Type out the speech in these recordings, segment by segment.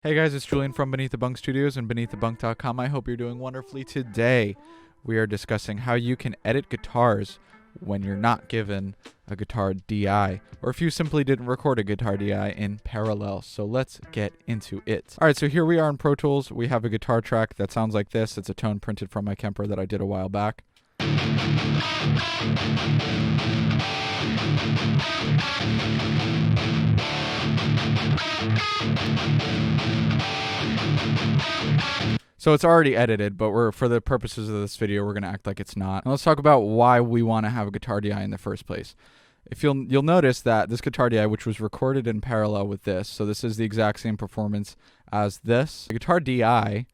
Hey guys, it's Julian from Beneath the Bunk Studios and BeneathTheBunk.com. I hope you're doing wonderfully today. We are discussing how you can edit guitars when you're not given a guitar DI, or if you simply didn't record a guitar DI in parallel. So let's get into it. All right, so here we are in Pro Tools. We have a guitar track that sounds like this. It's a tone printed from my Kemper that I did a while back. So it's already edited, but for the purposes of this video, we're going to act like it's not. And let's talk about why we want to have a guitar DI in the first place. If you'll notice that this guitar DI, which was recorded in parallel with this, so this is the exact same performance as this. The guitar DI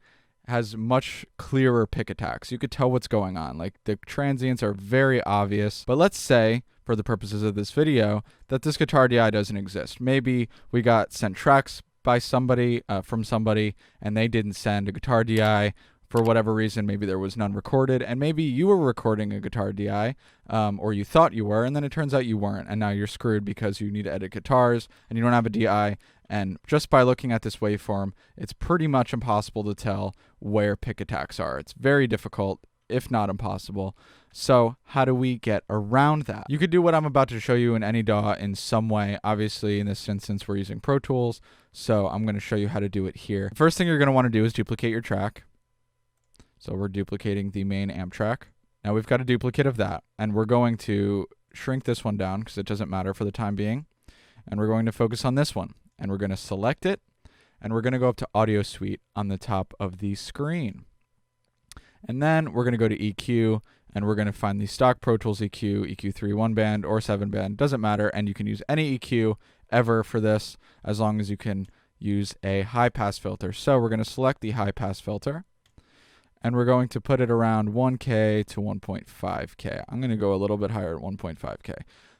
has much clearer pick attacks. You could tell what's going on. Like, the transients are very obvious. But let's say, for the purposes of this video, that this guitar DI doesn't exist. Maybe we got sent tracks by somebody, from somebody, and they didn't send a guitar DI for whatever reason. Maybe there was none recorded, and maybe you were recording a guitar DI, or you thought you were, and then it turns out you weren't, and now you're screwed because you need to edit guitars, and you don't have a DI, and just by looking at this waveform, it's pretty much impossible to tell where pick attacks are. It's very difficult, if not impossible. So how do we get around that? You could do what I'm about to show you in any DAW in some way. Obviously, in this instance, we're using Pro Tools, so I'm going to show you how to do it here. The first thing you're going to want to do is duplicate your track. So we're duplicating the main amp track. Now we've got a duplicate of that, and we're going to shrink this one down because it doesn't matter for the time being. And we're going to focus on this one, and we're going to select it, and we're going to go up to Audio Suite on the top of the screen. And then we're going to go to EQ, and we're going to find the stock Pro Tools EQ, EQ3 1-band or 7-band, doesn't matter, and you can use any EQ ever for this as long as you can use a high-pass filter. So we're going to select the high-pass filter, and we're going to put it around 1K to 1.5K. I'm going to go a little bit higher at 1.5K.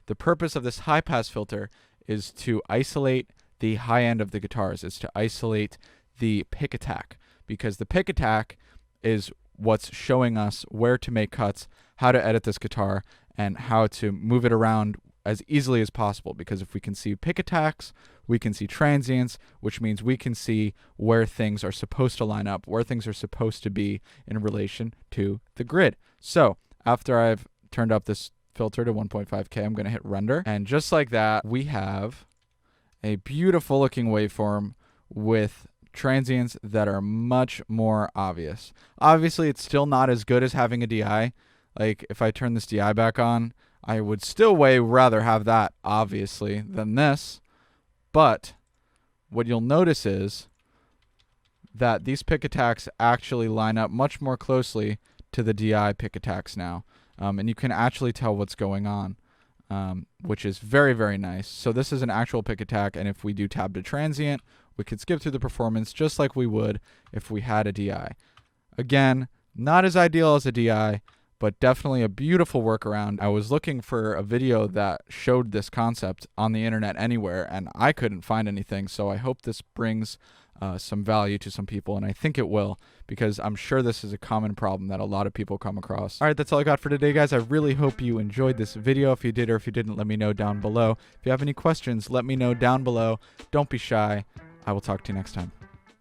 The purpose of this high-pass filter is to isolate the high end of the guitars, is to isolate the pick attack, because the pick attack is what's showing us where to make cuts, how to edit this guitar, and how to move it around as easily as possible. Because if we can see pick attacks, we can see transients, which means we can see where things are supposed to line up, where things are supposed to be in relation to the grid. So after I've turned up this filter to 1.5K, I'm going to hit render. And just like that, we have a beautiful looking waveform with transients that are much more obvious. Obviously, it's still not as good as having a DI. Like, if I turn this DI back on, I would still way rather have that, obviously, than this. But what you'll notice is that these pick attacks actually line up much more closely to the DI pick attacks now. And you can actually tell what's going on, which is very, very nice. So this is an actual pick attack, and if we do tab to transient, we could skip through the performance just like we would if we had a DI. Again, not as ideal as a DI, but definitely a beautiful workaround. I was looking for a video that showed this concept on the internet anywhere, and I couldn't find anything, so I hope this brings some value to some people, and I think it will, because I'm sure this is a common problem that a lot of people come across. All right, that's all I got for today, guys. I really hope you enjoyed this video. If you did or if you didn't, let me know down below. If you have any questions, let me know down below. Don't be shy. I will talk to you next time.